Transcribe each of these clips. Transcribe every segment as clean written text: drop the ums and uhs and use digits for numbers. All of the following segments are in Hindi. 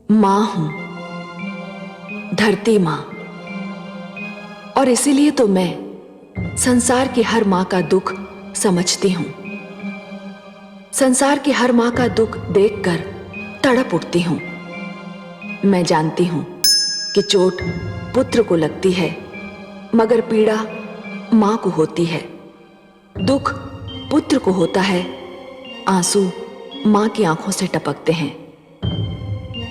मां हूं, धरती मां। और इसीलिए तो मैं संसार की हर मां का दुख समझती हूं। संसार की हर मां का दुख देखकर तड़प उठती हूं। मैं जानती हूं कि चोट पुत्र को लगती है, मगर पीड़ा मां को होती है। दुख पुत्र को होता है, आंसू मां की आंखों से टपकते हैं।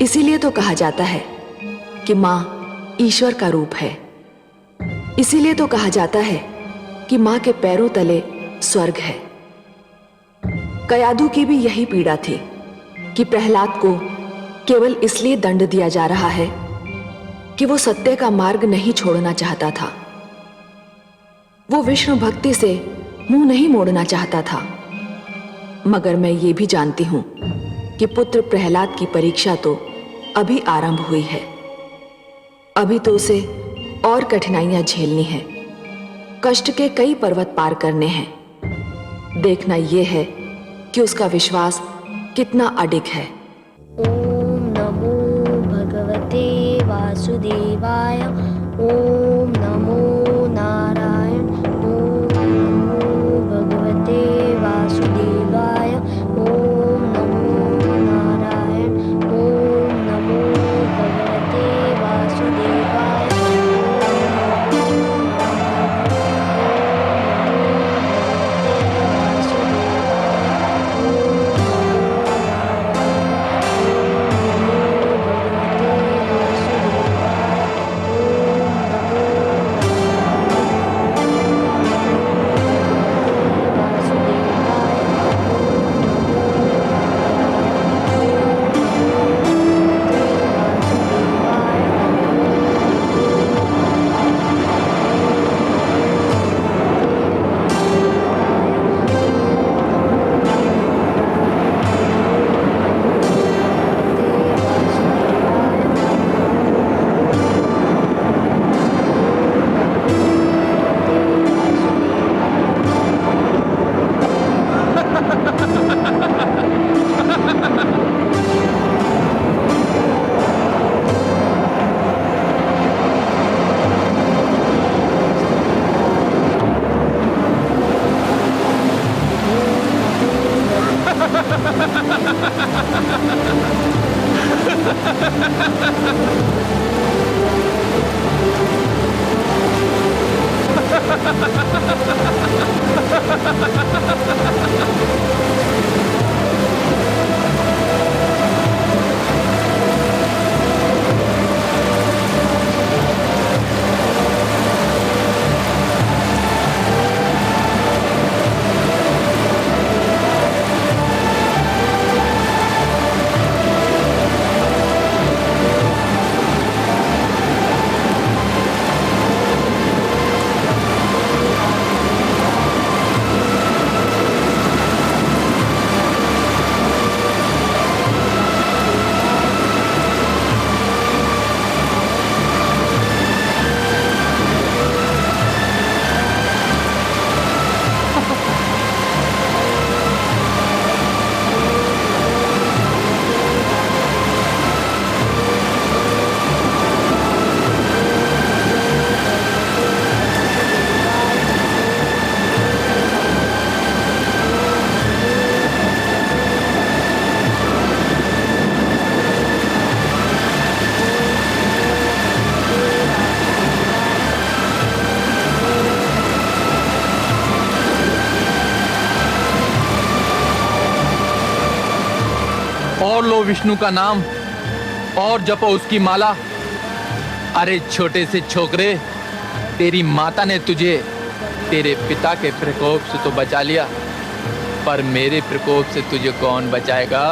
इसीलिए तो कहा जाता है कि मां ईश्वर का रूप है। इसीलिए तो कहा जाता है कि मां के पैरों तले स्वर्ग है। कयाधु की भी यही पीड़ा थी कि प्रहलाद को केवल इसलिए दंड दिया जा रहा है कि वो सत्य का मार्ग नहीं छोड़ना चाहता था। वो विष्णु भक्ति से मुंह नहीं मोड़ना चाहता था। मगर मैं ये भी जानती हूं कि पुत्र प्रहलाद की परीक्षा तो अभी आरंभ हुई है। अभी तो उसे और कठिनाइयां झेलनी है, कष्ट के कई पर्वत पार करने हैं। देखना यह है कि उसका विश्वास कितना अडिग है। ओम नमो भगवते वासुदेवाय। ओम नमो नारायण। ओम नमो भगवते वासुदेवाय। ओम नमो नारायण। ओम नमो भगवते वासुदेवाय। और लो विष्णु का नाम और जपो उसकी माला। अरे छोटे से छोकरे, तेरी माता ने तुझे तेरे पिता के प्रकोप से तो बचा लिया, पर मेरे प्रकोप से तुझे कौन बचाएगा?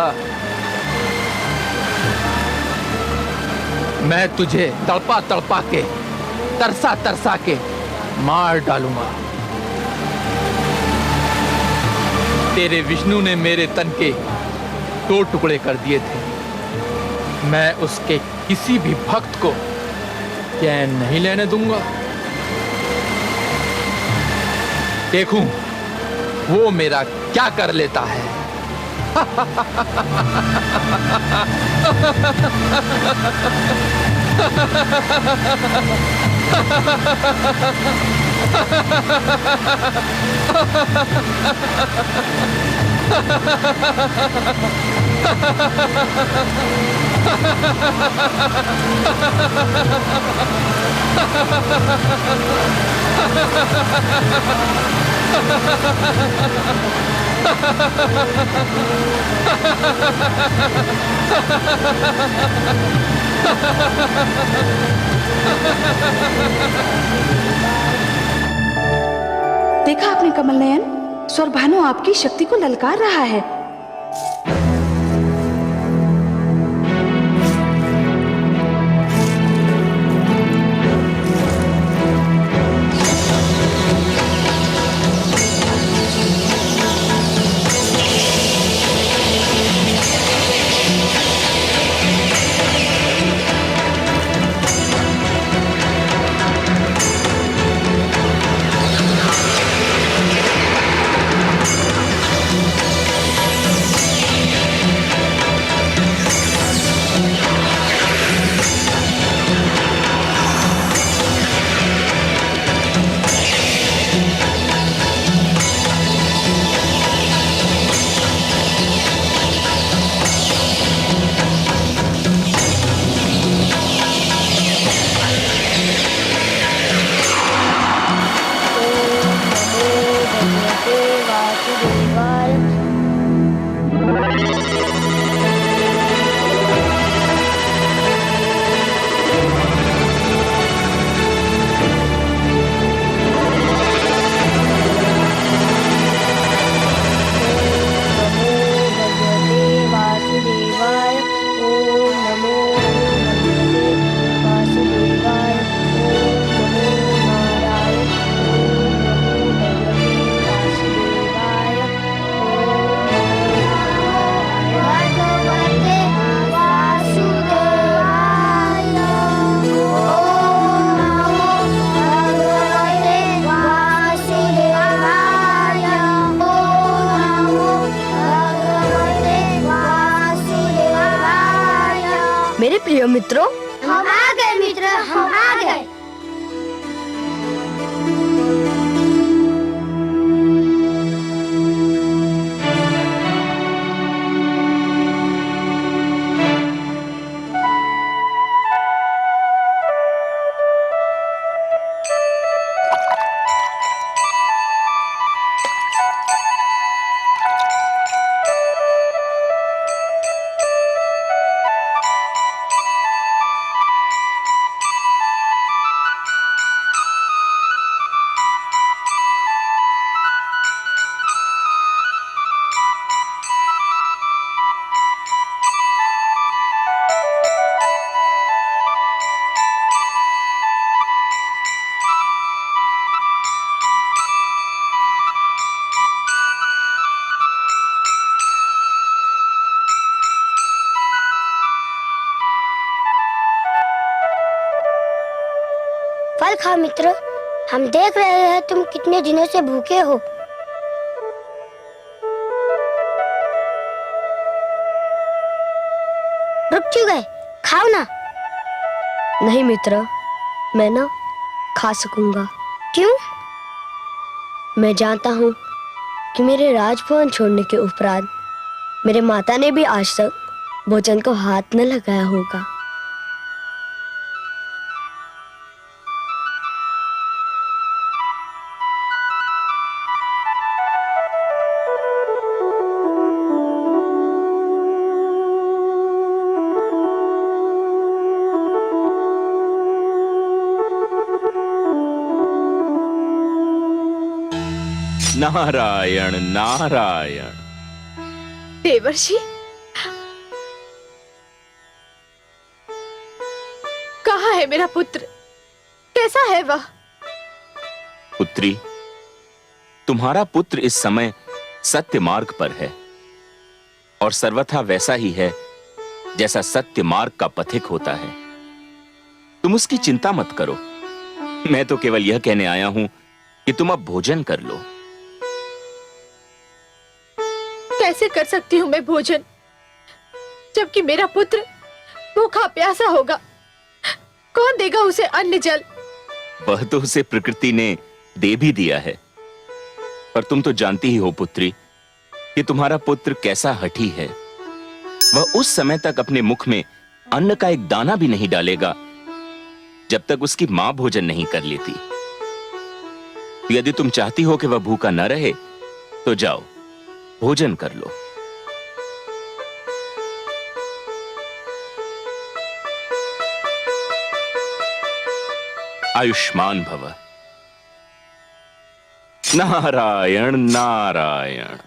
मैं तुझे तड़पा तड़पा के, तरसा तरसा के मार डालूंगा। तेरे विष्णु ने मेरे तन के 2 टुकड़े कर दिए थे। मैं उसके किसी भी भक्त को चैन नहीं लेने दूंगा। देखूं वो मेरा क्या कर लेता है। देखा आपने कमल नयन, स्वर भानु आपकी शक्ति को ललकार रहा है। मेरे प्रिय मित्रों, हम आ गए मित्र, हम आ गए। फल खाओ मित्र, हम देख रहे हैं तुम कितने दिनों से भूखे हो। रुक क्यों गए, खाओ ना। नहीं मित्र, मैं ना खा सकूंगा। क्यों? मैं जानता हूँ कि मेरे राजभवन छोड़ने के उपरांत मेरे माता ने भी आज तक भोजन को हाथ न लगाया होगा। नारायण नारायण। देवर्षि, कहाँ है मेरा पुत्र? कैसा है वह? पुत्री, तुम्हारा पुत्र इस समय सत्य मार्ग पर है और सर्वथा वैसा ही है जैसा सत्य मार्ग का पथिक होता है। तुम उसकी चिंता मत करो। मैं तो केवल यह कहने आया हूं कि तुम अब भोजन कर लो। कैसे कर सकती हूँ मैं भोजन, जबकि मेरा पुत्र भूखा प्यासा होगा? कौन देगा उसे अन्न जल? वह तो उसे प्रकृति ने दे भी दिया है, पर तुम तो जानती ही हो पुत्री कि तुम्हारा पुत्र कैसा हठी है। वह उस समय तक अपने मुख में अन्न का एक दाना भी नहीं डालेगा जब तक उसकी मां भोजन नहीं कर लेती। यदि तुम चाहती हो कि वह भूखा न रहे तो जाओ, भोजन कर लो। आयुष्मान भव। नारायण नारायण।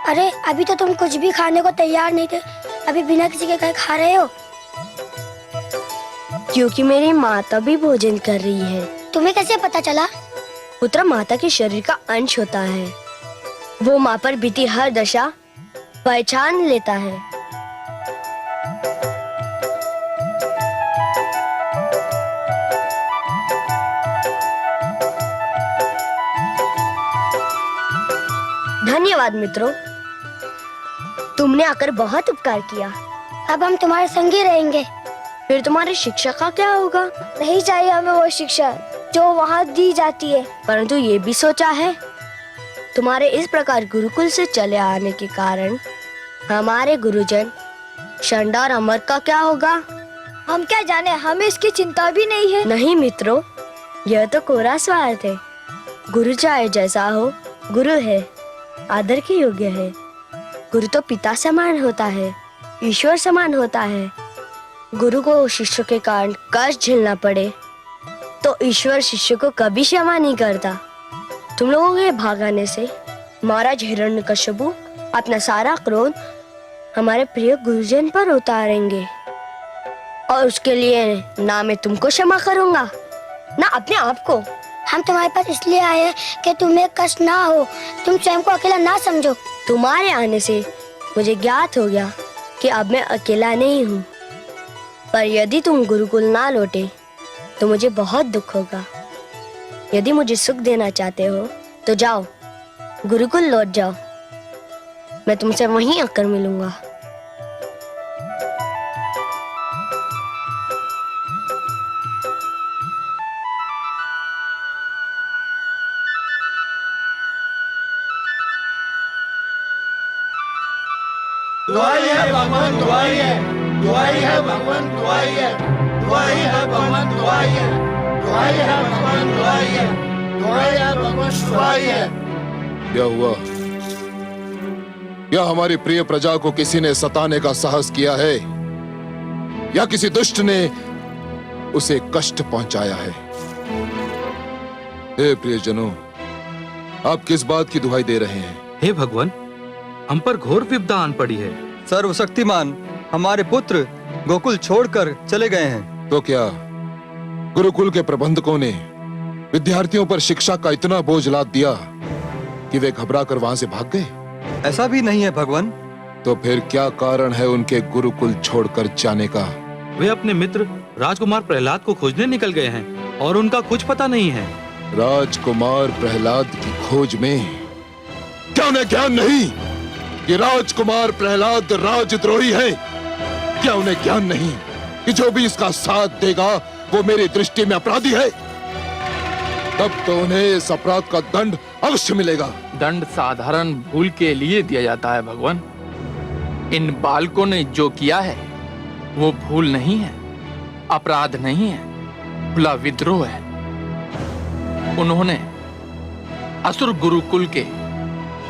अरे अभी तो तुम कुछ भी खाने को तैयार नहीं थे, अभी बिना किसी के कहे खा रहे हो? क्योंकि मेरी माता भी भोजन कर रही है। तुम्हें कैसे पता चला? पुत्र माता के शरीर का अंश होता है, वो माँ पर बीती हर दशा पहचान लेता है। धन्यवाद मित्रों, तुमने आकर बहुत उपकार किया। अब हम तुम्हारे संग ही रहेंगे। फिर तुम्हारी शिक्षा का क्या होगा? नहीं चाहिए हमें वो शिक्षा जो वहाँ दी जाती है। परंतु ये भी सोचा है, तुम्हारे इस प्रकार गुरुकुल से चले आने के कारण हमारे गुरुजन शंडा और अमर का क्या होगा? हम क्या जाने, हमें इसकी चिंता भी नहीं है। नहीं मित्रों, यह तो कोरा स्वार्थ है। गुरु चाहे जैसा हो, गुरु है, आदर के योग्य है। गुरु तो पिता समान होता है, ईश्वर समान होता है। गुरु को शिष्य के कारण कष्ट झेलना पड़े तो ईश्वर शिष्य को कभी क्षमा नहीं करता। तुम लोगों के भागाने से महाराज हिरण्यकश्यपु अपना सारा क्रोध हमारे प्रिय गुरुजन पर उतारेंगे, और उसके लिए ना मैं तुमको क्षमा करूंगा ना अपने आप को। हम तुम्हारे पास इसलिए आए हैं कि तुम्हें कष्ट ना हो, तुम स्वयं को अकेला ना समझो। तुम्हारे आने से मुझे ज्ञात हो गया कि अब मैं अकेला नहीं हूँ, पर यदि तुम गुरुकुल ना लौटे तो मुझे बहुत दुख होगा। यदि मुझे सुख देना चाहते हो तो जाओ, गुरुकुल लौट जाओ, मैं तुमसे वहीं आकर मिलूंगा। दुआई है भगवान, दुआई है, दुआई है भगवान, दुआई है, दुआई है भगवान, दुआई है, दुआई है भगवान, दुआई है, दुआई है भगवान, दुआई है। क्या हुआ? क्या हमारी प्रिय प्रजा को किसी ने सताने का साहस किया है, या किसी दुष्ट ने उसे कष्ट पहुंचाया है? हे प्रियजनों, आप किस बात की दुहाई दे रहे हैं? हे भगवान, हम पर घोर विपदा आन पड़ी है। सर्वशक्तिमान, हमारे पुत्र गोकुल छोड़कर चले गए हैं। तो क्या गुरुकुल के प्रबंधकों ने विद्यार्थियों पर शिक्षा का इतना बोझ लाद दिया कि वे घबराकर वहां से भाग गए? ऐसा भी नहीं है भगवान। तो फिर क्या कारण है उनके गुरुकुल छोड़कर जाने का? वे अपने मित्र राजकुमार प्रहलाद को खोजने निकल गए हैं और उनका कुछ पता नहीं है। राजकुमार प्रहलाद की खोज में क्या उन्हें ज्ञान नहीं कि राजकुमार प्रहलाद राजद्रोही है? क्या उन्हें ज्ञान नहीं कि जो भी इसका साथ देगा वो मेरी दृष्टि में अपराधी है? तब तो उन्हें इस अपराध का दंड अवश्य मिलेगा। दंड साधारण भूल के लिए दिया जाता है भगवान। इन बालकों ने जो किया है वो भूल नहीं है, अपराध नहीं है, खुला विद्रोह है। उन्होंने असुर गुरुकुल के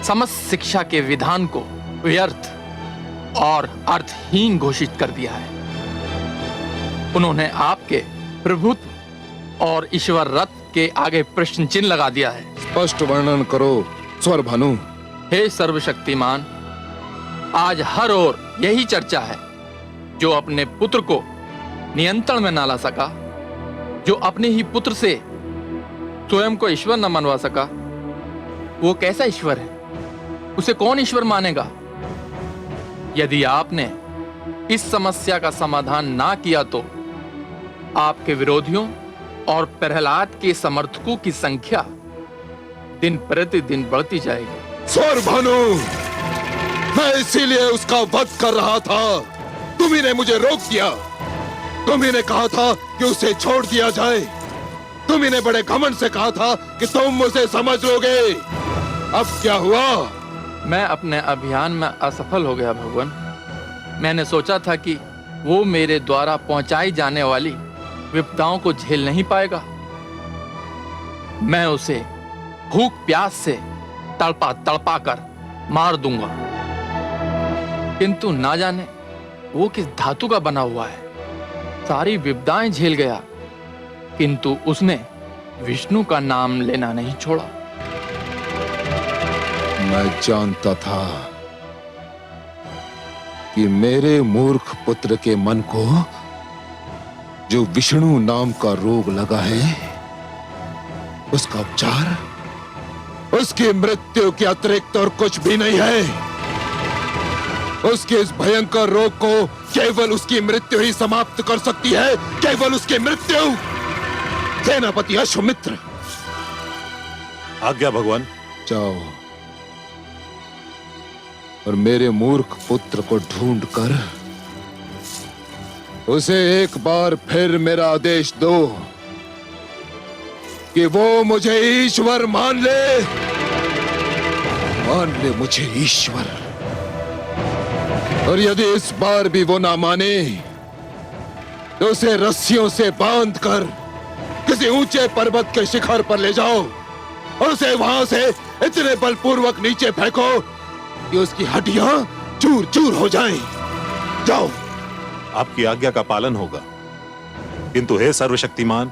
समस्त शिक्षा के विधान को व्यर्थ और अर्थहीन घोषित कर दिया है। उन्होंने आपके प्रभुत्व और ईश्वर रथ के आगे प्रश्न चिन्ह लगा दिया है। स्पष्ट वर्णन करो स्वर भानु। हे सर्वशक्तिमान, आज हर ओर यही चर्चा है। जो अपने पुत्र को नियंत्रण में ना ला सका, जो अपने ही पुत्र से स्वयं को ईश्वर न मनवा सका, वो कैसा ईश्वर है? उसे कौन ईश्वर मानेगा? यदि आपने इस समस्या का समाधान ना किया तो आपके विरोधियों और प्रहलाद के समर्थकों की संख्या दिन प्रतिदिन बढ़ती जाएगी। स्वर भानु, मैं इसीलिए उसका वध कर रहा था। तुम्ही ने मुझे रोक दिया। तुम्ही ने कहा था कि उसे छोड़ दिया जाए। तुम्ही ने बड़े घमंड से कहा था कि तुम मुझे समझ लोगे। अब क्या हुआ? मैं अपने अभियान में असफल हो गया भगवान। मैंने सोचा था कि वो मेरे द्वारा पहुंचाई जाने वाली विपदाओं को झेल नहीं पाएगा। मैं उसे भूख प्यास से तड़पा तड़पा कर मार दूंगा। किंतु ना जाने वो किस धातु का बना हुआ है। सारी विपदाएं झेल गया, किंतु उसने विष्णु का नाम लेना नहीं छोड़ा। मैं जानता था कि मेरे मूर्ख पुत्र के मन को जो विष्णु नाम का रोग लगा है, उसका उपचार उसकी मृत्यु के अतिरिक्त और कुछ भी नहीं है। उसके इस भयंकर रोग को केवल उसकी मृत्यु ही समाप्त कर सकती है, केवल उसकी मृत्यु। सेनापति अश्वमित्र, आज्ञा भगवान। जाओ और मेरे मूर्ख पुत्र को ढूंढकर उसे एक बार फिर मेरा आदेश दो कि वो मुझे ईश्वर मान ले मुझे ईश्वर। और यदि इस बार भी वो ना माने तो उसे रस्सियों से बांधकर किसी ऊंचे पर्वत के शिखर पर ले जाओ और उसे वहां से इतने बलपूर्वक नीचे फेंको कि उसकी हड्डियां चूर चूर हो जाएं। जाओ। आपकी आज्ञा का पालन होगा, किंतु हे सर्वशक्तिमान,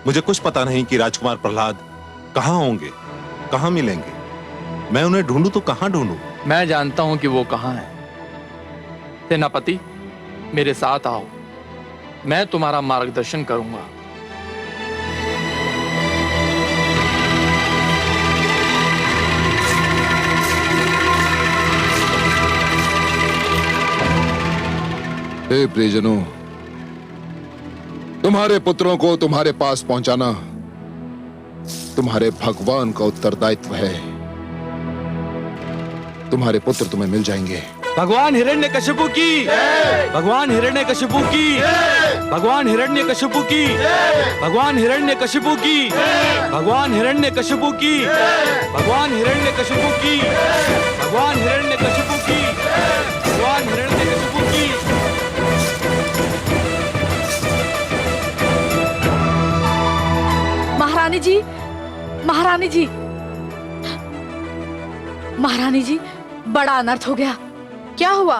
मुझे कुछ पता नहीं कि राजकुमार प्रहलाद कहां होंगे, कहां मिलेंगे। मैं उन्हें ढूंढूं तो कहां ढूंढूं? मैं जानता हूं कि वो कहां है। सेनापति, मेरे साथ आओ, मैं तुम्हारा मार्गदर्शन करूंगा। हे प्रियजनों, तुम्हारे पुत्रों को तुम्हारे पास पहुंचाना तुम्हारे भगवान का उत्तरदायित्व है। तुम्हारे पुत्र तुम्हें मिल जाएंगे। भगवान हिरण्यकशिपु की, भगवान हिरण्यकशिपु की, भगवान हिरण्यकशिपु की, भगवान हिरण्यकशिपु की, भगवान हिरण्यकशिपु की, भगवान हिरण्यकशिपु की, भगवान हिरण्यकशिपु की, भगवान हिरण्यकशिपु की। महारानी जी, महारानी जी, महारानी जी, बड़ा अनर्थ हो गया। क्या हुआ?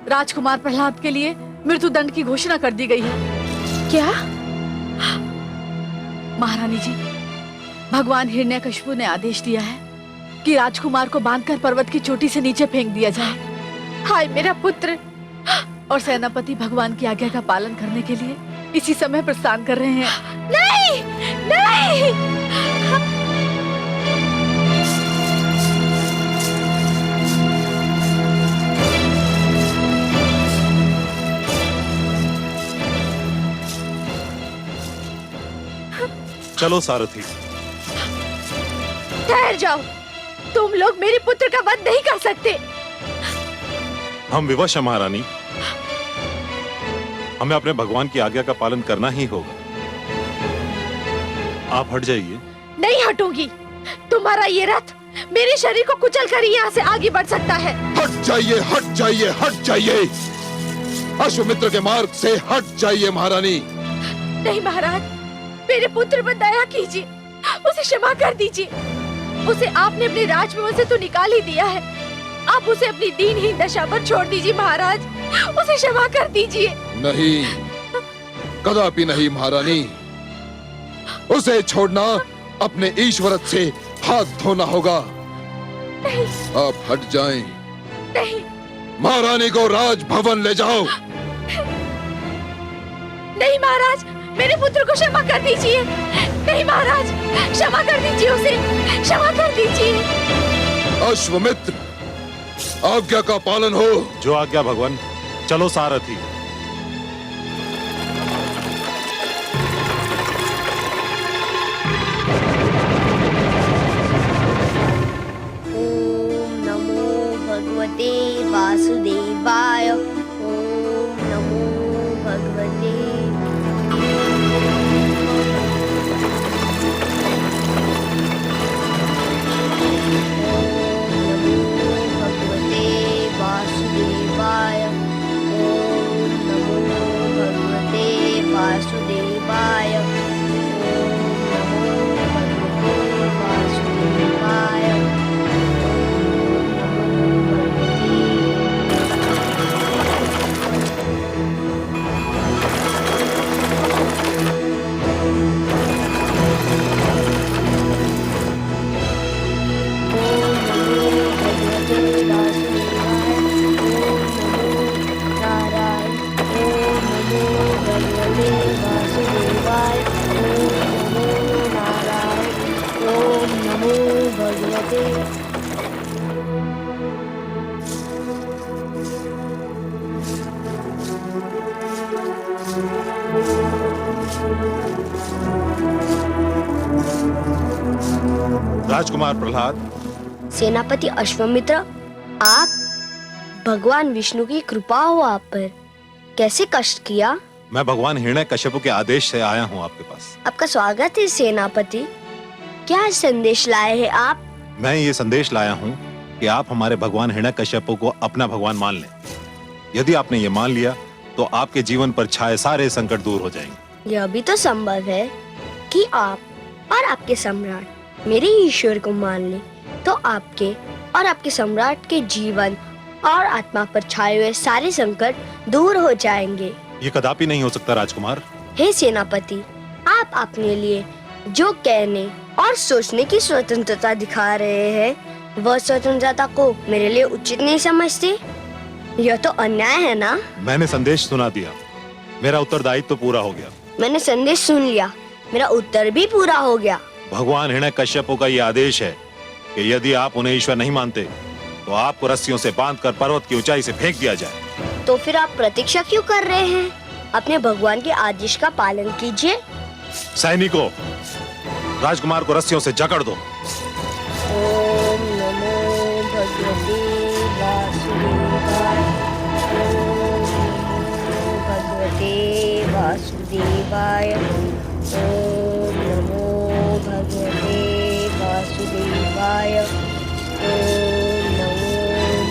राजकुमार प्रहलाद के लिए मृत्युदंड की घोषणा कर दी गई है। क्या? महारानी जी, भगवान हिरण्यकशिपु ने आदेश दिया है कि राजकुमार को बांधकर पर्वत की चोटी से नीचे फेंक दिया जाए। हाय मेरा पुत्र! और सेनापति भगवान की आज्ञा का पालन करने के लिए इसी समय प्रस्थान कर रहे हैं। नहीं, नहीं! चलो सारथी। ठहर जाओ, तुम लोग मेरे पुत्र का वध नहीं कर सकते। हम विवश हैं महारानी, हमें अपने भगवान की आज्ञा का पालन करना ही होगा। आप हट जाइए। नहीं हटूंगी। तुम्हारा ये रथ मेरे शरीर को कुचल कर यहाँ से आगे बढ़ सकता है। हट जाइए, हट जाइए, हट जाइए। अश्वमित्र के मार्ग से हट जाइए महारानी। नहीं महाराज, मेरे पुत्र पर दया कीजिए, उसे क्षमा कर दीजिए। उसे आपने अपने राजमहल से तो निकाल ही दिया है, आप उसे अपनी दीनहीन दशा पर छोड़ दीजिए महाराज, उसे क्षमा कर दीजिए। नहीं, कदापि नहीं महारानी। उसे छोड़ना अपने ईश्वरत से हाथ धोना होगा। नहीं। आप हट जाएं। नहीं। महारानी को राजभवन ले जाओ। नहीं महाराज, मेरे पुत्र को क्षमा कर दीजिए। नहीं महाराज, क्षमा कर दीजिए उसे, क्षमा कर दीजिए। अश्वमित्र, आज्ञा का पालन हो। जो आज्ञा भगवान। चलो सारथी। ओम नमो भगवते वासुदेवाय। ओम नमो भगवते वासुदेवाय। ओम नमो भगवते वासुदेवाय। ओम नमो भगवते वासुदेवाय। राजकुमार प्रहलाद। सेनापति अश्वमित्र, आप, भगवान विष्णु की कृपा हो आप पर। कैसे कष्ट किया? मैं भगवान हिरण्यकश्यप के आदेश से आया हूँ आपके पास। आपका स्वागत है सेनापति। क्या संदेश लाए हैं आप? मैं ये संदेश लाया हूँ कि आप हमारे भगवान हिरण्यकश्यप को अपना भगवान मान लें। यदि आपने ये मान लिया तो आपके जीवन पर छाए सारे संकट दूर हो जाएंगे। यह भी तो संभव है कि आप और आपके सम्राट मेरे ईश्वर को मान ले, तो आपके और आपके सम्राट के जीवन और आत्मा पर छाए हुए सारे संकट दूर हो जाएंगे। ये कदापि नहीं हो सकता राजकुमार। हे सेनापति, आप अपने लिए जो कहने और सोचने की स्वतंत्रता दिखा रहे हैं, वह स्वतंत्रता को मेरे लिए उचित नहीं समझते? यह तो अन्याय है ना? मैंने संदेश सुना दिया, मेरा उत्तरदायित्व तो पूरा हो गया। मैंने संदेश सुन लिया, मेरा उत्तर भी पूरा हो गया। भगवान हिरण्यकश्यप का ये आदेश है कि यदि आप उन्हें ईश्वर नहीं मानते तो आपको रस्सियों से बांधकर पर्वत की ऊंचाई से फेंक दिया जाए। तो फिर आप प्रतीक्षा क्यों कर रहे हैं? अपने भगवान के आदेश का पालन कीजिए। सैनिकों, राजकुमार को रस्सियों से जकड़ दो। ओम नमो भगवते वासुदेवाय। ओम नमो भगवते वासुदेवाय। ओम नमो भगवते वासुदेवाय। ओम नमो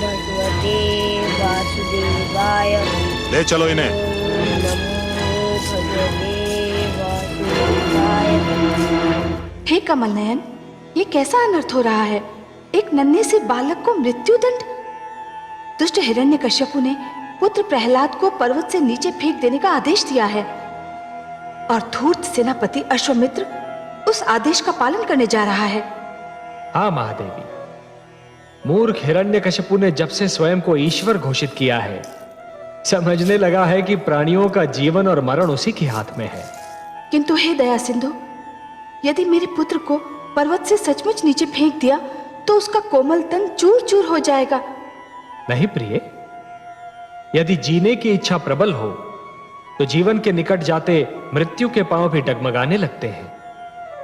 भगवते वासुदेवाय। ले चलो इन्हें। ओम नमो भगवते वासुदेवाय। हे कमल नयन, ये कैसा अनर्थ हो रहा है? एक नन्हे से बालक को मृत्यु दंड। दुष्ट हिरण्यकश्यपु ने पुत्र प्रहलाद को पर्वत से नीचे फेंक देने का आदेश दिया है और धूर्त सेनापति अश्वमित्र उस आदेश का पालन करने जा रहा है। हाँ महादेवी, मूर्ख हिरण्यकश्यपु ने जब से स्वयं को ईश्वर घोषित किया है, समझने लगा है कि प्राणियों का जीवन और मरण उसी के हाथ में है। किंतु हे दया सिंधु, यदि मेरे पुत्र को पर्वत से सचमुच नीचे फेंक दिया तो उसका कोमल तन चूर चूर हो जाएगा। नहीं प्रिय, यदि जीने की इच्छा प्रबल हो तो जीवन के निकट जाते मृत्यु के पांव भी डगमगाने लगते हैं।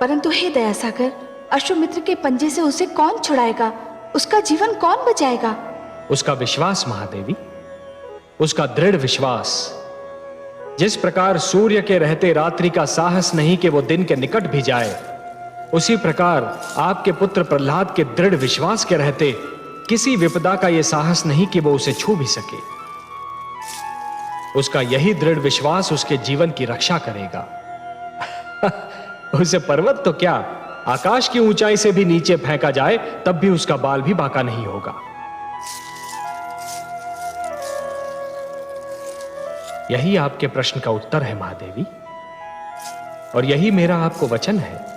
परंतु हे दया सागर, अश्वमित्र के पंजे से उसे कौन छुड़ाएगा? उसका जीवन कौन बचाएगा? उसका विश्वास महादेवी, उसका दृढ़ विश्वास। जिस प्रकार सूर्य के रहते रात्रि का साहस नहीं कि वो दिन के निकट भी जाए, उसी प्रकार आपके पुत्र प्रहलाद के दृढ़ विश्वास के रहते किसी विपदा का यह साहस नहीं कि वो उसे छू भी सके। उसका यही दृढ़ विश्वास उसके जीवन की रक्षा करेगा। उसे पर्वत तो क्या, आकाश की ऊंचाई से भी नीचे फेंका जाए तब भी उसका बाल भी बांका नहीं होगा। यही आपके प्रश्न का उत्तर है महादेवी, और यही मेरा आपको वचन है।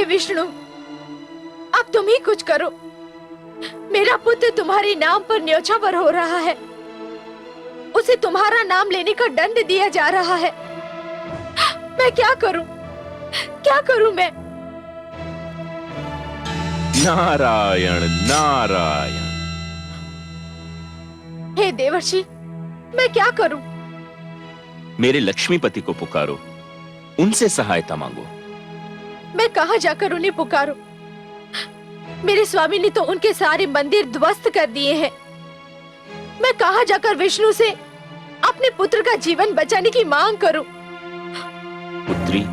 विष्णु, अब तुम ही कुछ करो। मेरा पुत्र तुम्हारे नाम पर न्योछावर हो रहा है, उसे तुम्हारा नाम लेने का दंड दिया जा रहा है। मैं क्या करूं? क्या करूं मैं? नारायण नारायण। हे देवर्षि, मैं क्या करूं? मेरे लक्ष्मीपति को पुकारो, उनसे सहायता मांगो। मैं कहां जाकर उन्हें पुकारूं? मेरे स्वामी ने तो उनके सारे मंदिर ध्वस्त कर दिए हैं। मैं कहां जाकर विष्णु से अपने पुत्र का जीवन बचाने की मांग करूं? पुत्री,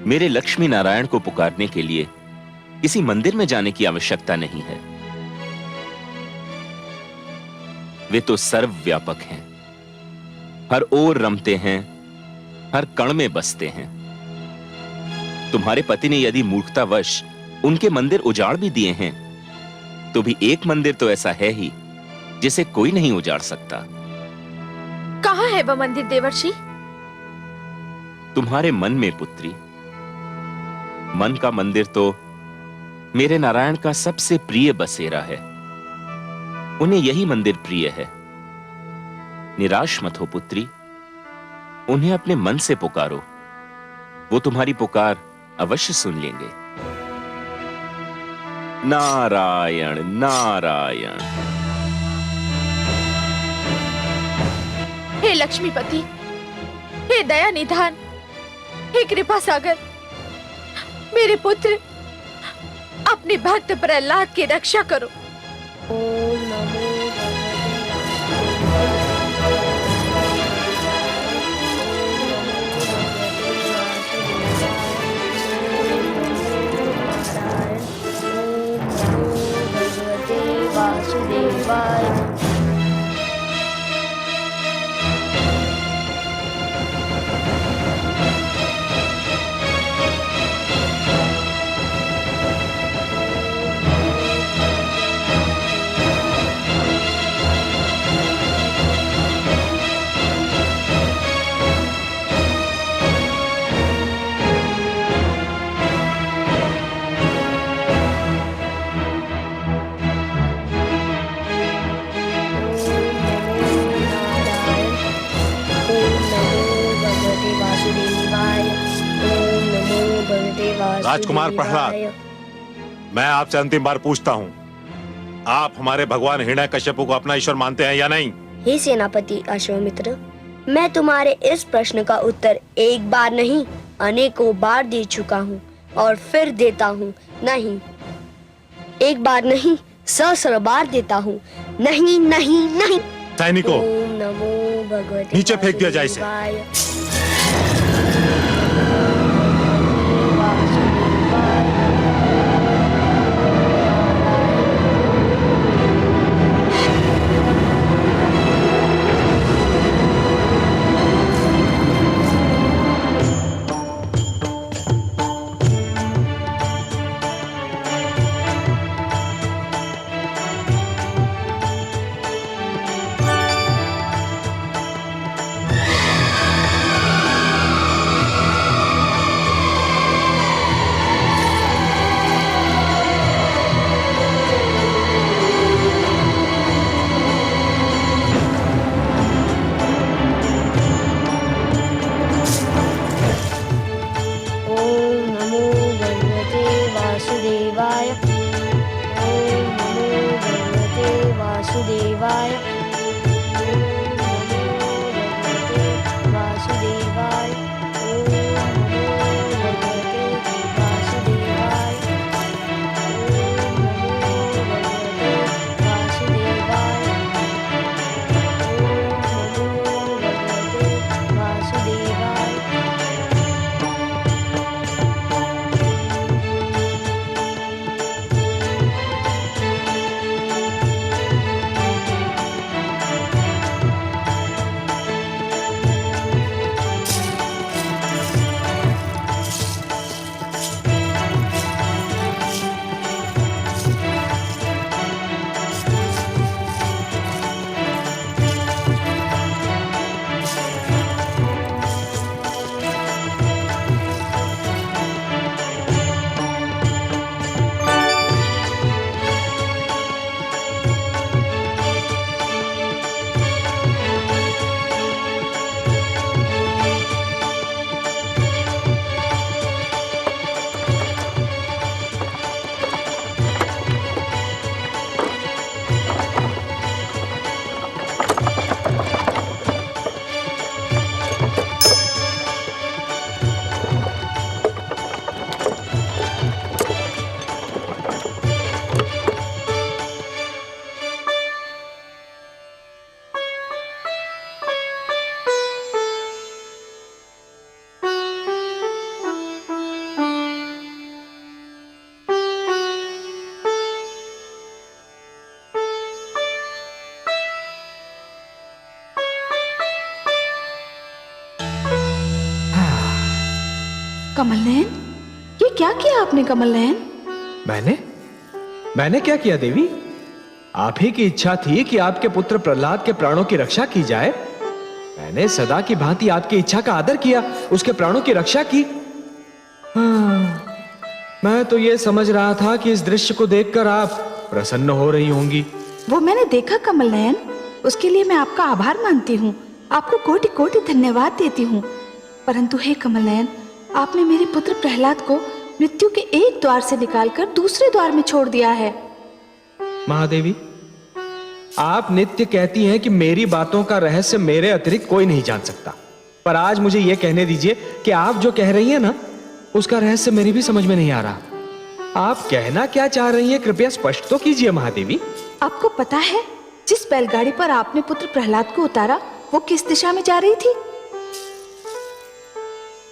मेरे लक्ष्मी नारायण को पुकारने के लिए किसी मंदिर में जाने की आवश्यकता नहीं है। वे तो सर्वव्यापक हैं, हर ओर रमते हैं, हर कण में बसते हैं। तुम्हारे पति ने यदि मूर्खतावश उनके मंदिर उजाड़ भी दिए हैं, तो भी एक मंदिर तो ऐसा है ही जिसे कोई नहीं उजाड़ सकता। कहां है वह मंदिर देवर्षि? तुम्हारे मन में पुत्री। मन का मंदिर तो मेरे नारायण का सबसे प्रिय बसेरा है। उन्हें यही मंदिर प्रिय है। निराश मत हो पुत्री, उन्हें अपने मन से पुकारो, वो तुम्हारी पुकार अवश्य सुन लेंगे। नारायण नारायण। हे लक्ष्मीपति, हे दया निधान, हे कृपा सागर, मेरे पुत्र अपने भक्त प्रहलाद की रक्षा करो। ओम नमो भगवते वासुदेवाय। राजकुमार प्रहलाद, मैं आपसे अंतिम बार पूछता हूँ, आप हमारे भगवान हिरण्यकश्यप को अपना ईश्वर मानते हैं या नहीं? हे सेनापति अश्वमित्र, मैं तुम्हारे इस प्रश्न का उत्तर एक बार नहीं अनेकों बार दे चुका हूँ और फिर देता हूँ। नहीं, एक बार नहीं, सहस्र बार देता हूँ। नहीं नहीं नहीं। सैनिकों, ओम नमो भगवते नीचे फेंक दिया जाए इसे। कमल नयन, ये क्या किया आपने कमल नयन? मैंने क्या किया देवी? आप ही की इच्छा थी कि आपके पुत्र प्रहलाद के प्राणों की रक्षा की जाए। मैंने सदा की भांति आपकी इच्छा का आदर किया, उसके प्राणों की रक्षा की। मैं तो ये समझ रहा था कि इस दृश्य को देखकर आप प्रसन्न हो रही होंगी। वो मैंने देखा कमल नयन, उसके लिए मैं आपका आभार मानती हूँ, आपको कोटि कोटि धन्यवाद देती हूँ। परंतु हे कमल नयन, आपने मेरे पुत्र प्रहलाद को मृत्यु के एक द्वार से निकालकर दूसरे द्वार में छोड़ दिया है। महादेवी, आप नित्य कहती हैं कि मेरी बातों का रहस्य मेरे अतिरिक्त कोई नहीं जान सकता, पर आज मुझे यह कहने दीजिए कि आप जो कह रही हैं ना, उसका रहस्य मेरी भी समझ में नहीं आ रहा। आप कहना क्या चाह रही हैं, कृपया स्पष्ट तो कीजिए महादेवी। आपको पता है जिस बैलगाड़ी पर आपने पुत्र प्रहलाद को उतारा वो किस दिशा में जा रही थी?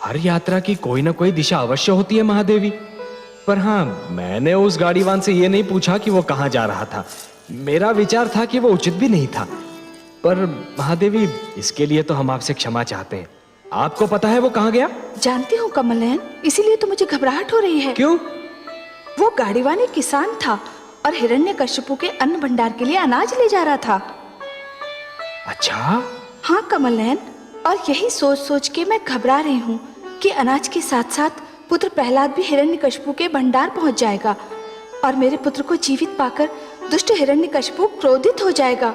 हर यात्रा की कोई ना कोई दिशा अवश्य होती है महादेवी, पर हाँ, मैंने उस गाड़ीवान से यह नहीं पूछा कि वो कहां जा रहा था। मेरा विचार था कि वो उचित भी नहीं था। पर महादेवी, इसके लिए तो हम आपसे क्षमा चाहते हैं। आपको पता है वो कहां गया? जानती हूँ कमल नयन, इसीलिए तो मुझे घबराहट हो रही है। क्यों? वो गाड़ीवान एक किसान था और हिरण्यकश्यपु के अन्न भंडार के लिए अनाज ले जा रहा था। अच्छा? हाँ कमल नयन, और यही सोच सोच के मैं घबरा रही हूँ कि अनाज के साथ साथ पुत्र प्रहलाद भी हिरण्यकश्यपु के भंडार पहुंच जाएगा और मेरे पुत्र को जीवित पाकर दुष्ट हिरण्यकश्यपु क्रोधित हो जाएगा।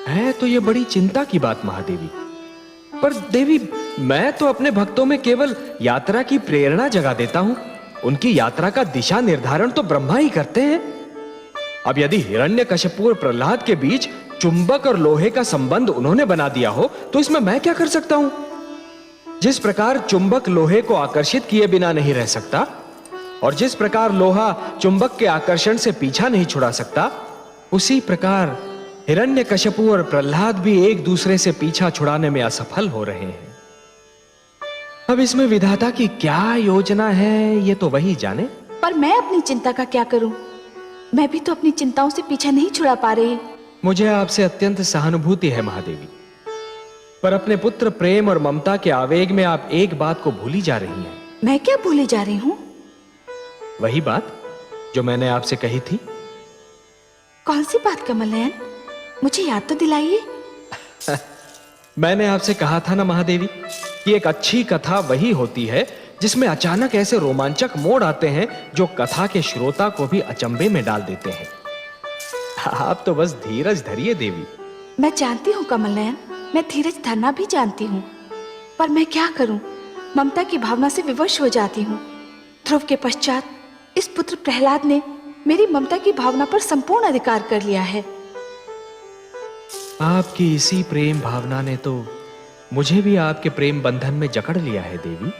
है तो ये बड़ी चिंता की बात महादेवी। पर देवी, मैं तो अपने भक्तों में केवल यात्रा की प्रेरणा जगा देता हूं। उनकी यात्रा का दिशा निर्धारण तो ब्रह्मा ही करते हैं। अब यदि हिरण्यकश्यपु और प्रहलाद के बीच चुंबक और लोहे का संबंध उन्होंने बना दिया हो, तो इसमें मैं क्या कर सकता हूं? जिस प्रकार चुंबक लोहे को आकर्षित किए बिना नहीं रह सकता, और जिस प्रकार लोहा चुंबक के आकर्षण से पीछा नहीं छुड़ा सकता, उसी प्रकार हिरण्यकश्यपु और प्रहलाद भी एक दूसरे से पीछा छुड़ाने में असफल हो रहे हैं। अब इसमें विधाता की क्या योजना है, ये तो वही जाने। पर मैं अपनी चिंता का क्या करूं? मैं भी तो अपनी चिंताओं से पीछा नहीं छुड़ा पा रही। मुझे आपसे अत्यंत सहानुभूति है महादेवी, पर अपने पुत्र प्रेम और ममता के आवेग में आप एक बात को भूली जा रही हैं। मैं क्या भूली जा रही हूँ? वही बात जो मैंने आपसे कही थी। कौन सी बात कमल नयन, मुझे याद तो दिलाइए। मैंने आपसे कहा था ना महादेवी कि एक अच्छी कथा वही होती है जिसमें अचानक ऐसे रोमांचक मोड़ आते हैं जो कथा के श्रोता को भी अचंभे में डाल देते हैं। आप तो बस धीरज धरिए देवी। मैं जानती हूँ कमल नयन, मैं धीरज धरना भी जानती हूँ, पर मैं क्या करूँ, ममता की भावना से विवश हो जाती हूँ। ध्रुव के पश्चात इस पुत्र प्रहलाद ने मेरी ममता की भावना पर संपूर्ण अधिकार कर लिया है। आपकी इसी प्रेम भावना ने तो मुझे भी आपके प्रेम बंधन में जकड़ लिया है देवी।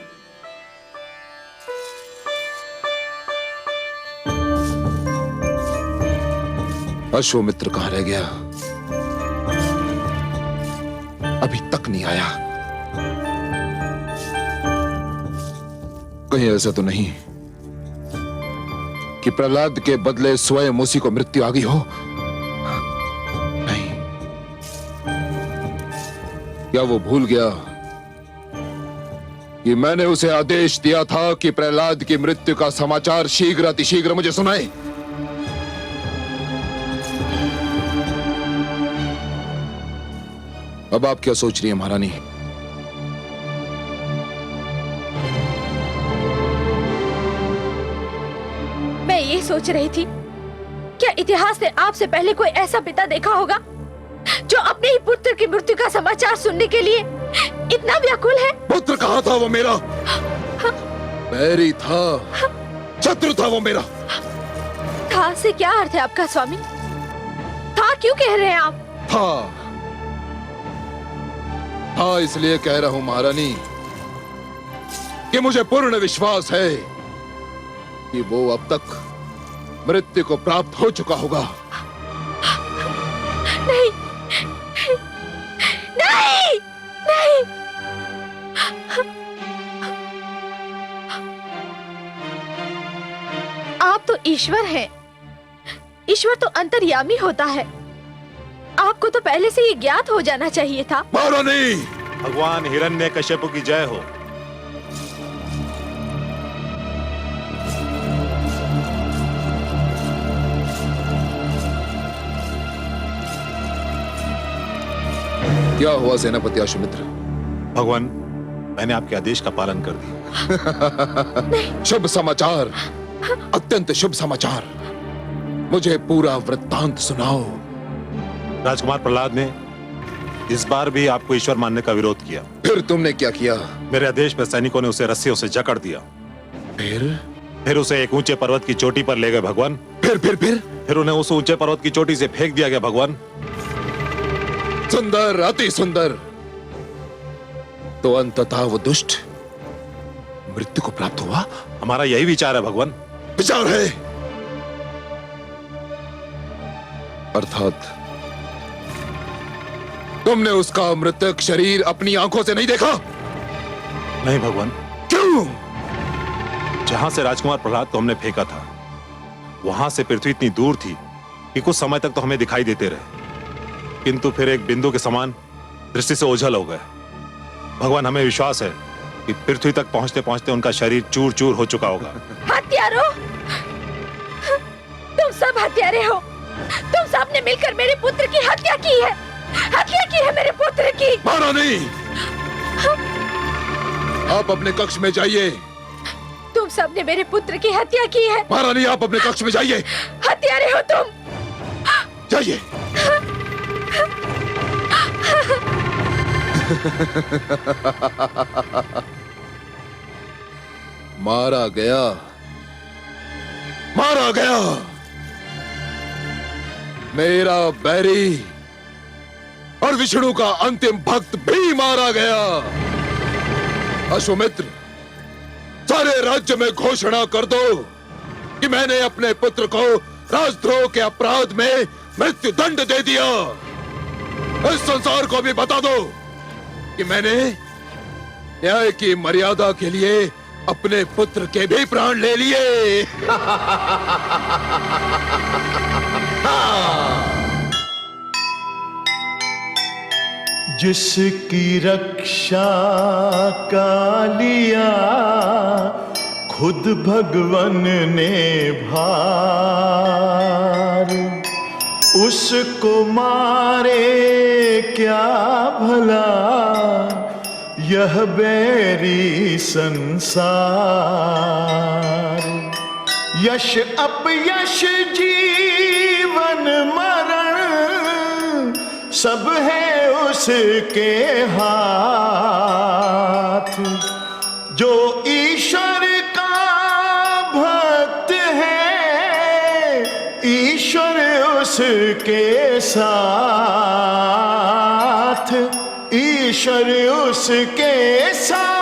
अश्वमित्र कहां रह गया? अभी तक नहीं आया। कहीं ऐसा तो नहीं कि प्रहलाद के बदले स्वयं उसी को मृत्यु आ गई हो? नहीं, क्या वो भूल गया कि मैंने उसे आदेश दिया था कि प्रहलाद की मृत्यु का समाचार शीघ्र अतिशीघ्र मुझे सुनाए? अब आप क्या सोच रही हैं महारानी? मैं ये सोच रही थी, क्या इतिहास ने आपसे पहले कोई ऐसा पिता देखा होगा जो अपने ही पुत्र की मृत्यु का समाचार सुनने के लिए इतना व्याकुल है? पुत्र कहाँ था वो मेरा? बैरी था, शत्रु था वो मेरा। था से क्या अर्थ है आपका स्वामी? था क्यों कह रहे हैं आप? था इसलिए कह रहा हूं महारानी कि मुझे पूर्ण विश्वास है कि वो अब तक मृत्यु को प्राप्त हो चुका होगा। नहीं, नहीं, नहीं। आप तो ईश्वर हैं। ईश्वर तो अंतर्यामी होता है। आपको तो पहले से ये ज्ञात हो जाना चाहिए था। महारानी, भगवान हिरण्यकश्यप की जय हो। क्या हुआ सेनापति अश्वमित्र? भगवान, मैंने आपके आदेश का पालन कर दिया। शुभ समाचार, अत्यंत शुभ समाचार। मुझे पूरा वृत्तांत सुनाओ। राजकुमार प्रहलाद ने इस बार भी आपको ईश्वर मानने का विरोध किया। फिर तुमने क्या किया? मेरे आदेश पर सैनिकों ने उसे रस्सियों से जकड़ दिया। फिर उसे एक ऊंचे पर्वत की चोटी पर ले गए भगवान। फिर उन्हें उस ऊंचे पर्वत की चोटी से फेंक दिया गया भगवान। सुंदर, अति सुंदर। तो अंततः वो दुष्ट मृत्यु को प्राप्त हुआ? हमारा यही विचार है भगवान। विचार है? अर्थात तुमने उसका मृतक शरीर अपनी आंखों से नहीं देखा? नहीं भगवान। क्यों? जहां से राजकुमार प्रहलाद को हमने फेंका था, वहां से पृथ्वी इतनी दूर थी कि कुछ समय तक तो हमें दिखाई देते रहे, किंतु फिर एक बिंदु के समान दृष्टि से ओझल हो गए। भगवान, हमें विश्वास है कि पृथ्वी तक पहुंचते पहुंचते उनका शरीर चूर चूर हो चुका होगा। हत्यारों, तुम सब हत्यारे हो। तुम सब ने मिलकर मेरे पुत्र की हत्या की है। हत्या की है मेरे पुत्र की। महारानी, आप अपने कक्ष में जाइए। तुम सब ने मेरे पुत्र की हत्या की है। महारानी, आप अपने कक्ष में जाइए। हत्यारे हो तुम। जाइए। मारा गया, मारा गया। मेरा बैरी और विष्णु का अंतिम भक्त भी मारा गया। अश्वमित्र, सारे राज्य में घोषणा कर दो कि मैंने अपने पुत्र को राजद्रोह के अपराध में मृत्यु दंड दे दिया। इस संसार को भी बता दो कि मैंने न्याय की मर्यादा के लिए अपने पुत्र के भी प्राण ले लिए। जिसकी रक्षा का लिया खुद भगवन ने भार, उसको मारे क्या भला यह बैरी संसार। यश अपयश जीवन मरण सब है उसके हाथ। जो ईश्वर का भक्त है ईश्वर उसके साथ, ईश्वर उसके साथ।